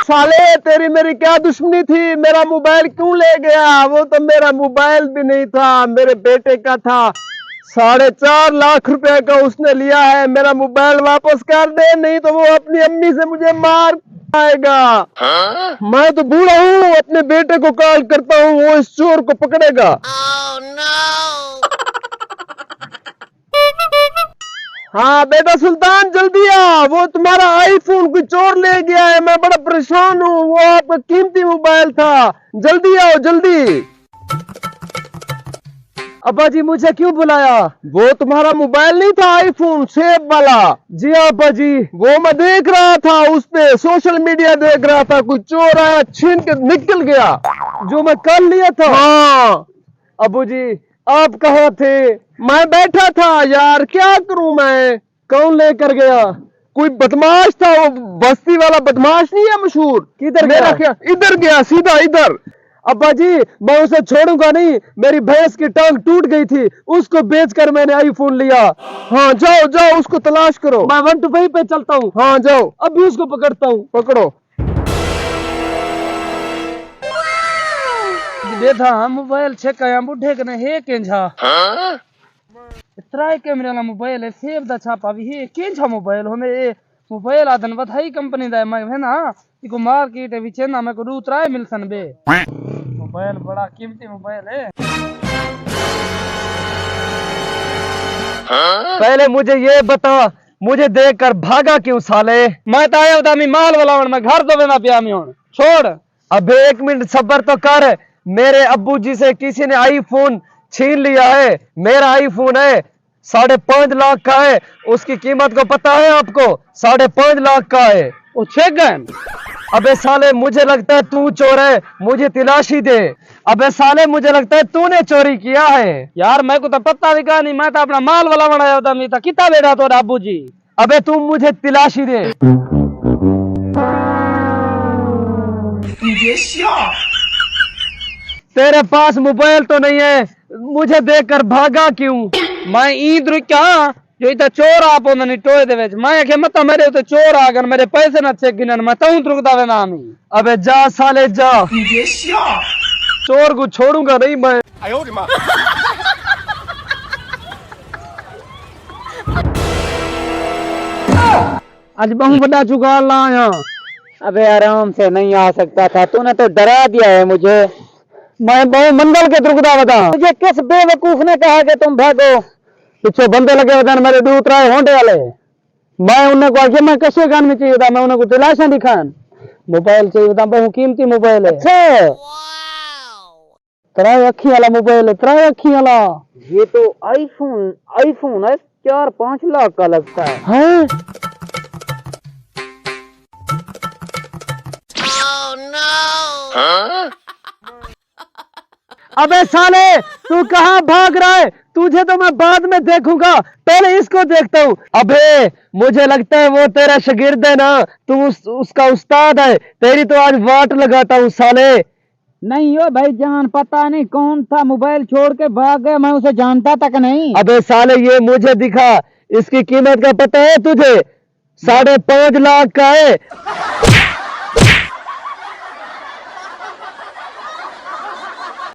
साले तेरी मेरी क्या दुश्मनी थी? मेरा मोबाइल क्यों ले गया? वो तो मेरा मोबाइल भी नहीं था, मेरे बेटे का था। 4.5 लाख रुपए का उसने लिया है। मेरा मोबाइल वापस कर दे, नहीं तो वो अपनी अम्मी से मुझे मार आएगा। मैं तो बूढ़ा हूँ, अपने बेटे को कॉल करता हूँ, वो इस चोर को पकड़ेगा। हाँ बेटा सुल्तान जल्दी आ, वो तुम्हारा आईफोन कोई चोर ले गया है। मैं बड़ा परेशान हूँ, वो आपका कीमती मोबाइल था। जल्दी आओ जल्दी। अब्बा जी मुझे क्यों बुलाया? वो तुम्हारा मोबाइल नहीं था आईफोन सेब वाला? जी अब्बा जी। वो मैं देख रहा था, उस पे सोशल मीडिया देख रहा था, कोई चोर आया छीन के निकल गया। जो मैं कल लिया था? हाँ। अब्बू जी आप कहाँ थे? मैं बैठा था यार, क्या करूं मैं। कौन लेकर गया? कोई बदमाश था, वो बस्ती वाला बदमाश नहीं है मशहूर? किधर मेरा गया? क्या इधर गया, सीधा इधर। अब्बा जी मैं उसे छोड़ूंगा नहीं, मेरी भैंस की टांग टूट गई थी, उसको बेचकर मैंने आईफोन लिया। हाँ जाओ जाओ उसको तलाश करो। मैं 125 पे चलता हूँ। हाँ जाओ, अभी उसको पकड़ता हूँ। पकड़ो। देखा हम मोबाइल चेक आया बुढ़े कने हे केंझा इतरा कैमरे वाला मोबाइल है, सेब दा छापा भी हे केंझा मोबाइल होने ए मोबाइल आदन बधाई कंपनी दा मैं है ना इको मार्केट है विचे ना मैं को दूतरा मिलसन बे मोबाइल बड़ा कीमती मोबाइल है। पहले मुझे ये बता, मुझे देखकर भागा क्यों साले? मैं तो आया था माल वाला मैं घर तो ना पिया में छोड़। अबे 1 मिनट सब्र तो कर। मेरे अब्बू जी से किसी ने आईफोन छीन लिया है। मेरा आईफोन है, 5.5 लाख का है। उसकी कीमत को पता है आपको? 5.5 लाख का है। वो छेक गए। अबे साले मुझे लगता है तू चोर है, मुझे तलाशी दे। अबे साले मुझे लगता है तूने चोरी किया है। यार मैं को तो पता भी कहा नहीं, मैं तो अपना माल वाला बनाया था, मैं तो कितना बेटा तो अब्बू जी। अबे तू मुझे तलाशी दे। तेरे पास मोबाइल तो नहीं है, मुझे देखकर भागा क्यों? मैं ईद रुका जो इतना चोर आप नहीं टोए दे मैं के मत मेरे उते चोर आ गए, मेरे पैसे न चेक गिनन मैं तू रुकदा वे नाम ही। अबे जा साले जा, चोर को छोड़ूंगा नहीं मैं। आज बहुत बड़ा जुगाड़ लाया। अबे आराम से नहीं आ सकता था, तूने तो डरा दिया है मुझे। मैं बहुत मंगल के रुकदा बता। मुझे किस बेवकूफ ने कहा कि तुम भागो? पीछे बंदे लगे बता मेरे दूत रहे होंडे वाले। मैं उन्हें को आगे मैं कैसे गान में चाहिए था, मैं उन्हें को दिलासा दिखान मोबाइल चाहिए था, बहुत कीमती मोबाइल है। अच्छा तेरा अखी वाला मोबाइल है, तेरा अखी वाला। ये तो आईफोन है, 4-5 लाख का लगता है। हैं? अबे साले तू कहाँ भाग रहा है? तुझे तो मैं बाद में देखूंगा, पहले इसको देखता हूँ। अबे मुझे लगता है वो तेरा शागिर्द है ना, तू उसका उस्ताद है। तेरी तो आज वाट लगाता हूँ साले। नहीं हो भाई जान, पता नहीं कौन था मोबाइल छोड़ के भाग गया, मैं उसे जानता तक नहीं। अबे साले ये मुझे दिखा, इसकी कीमत का पता है तुझे? 5.5 लाख का है।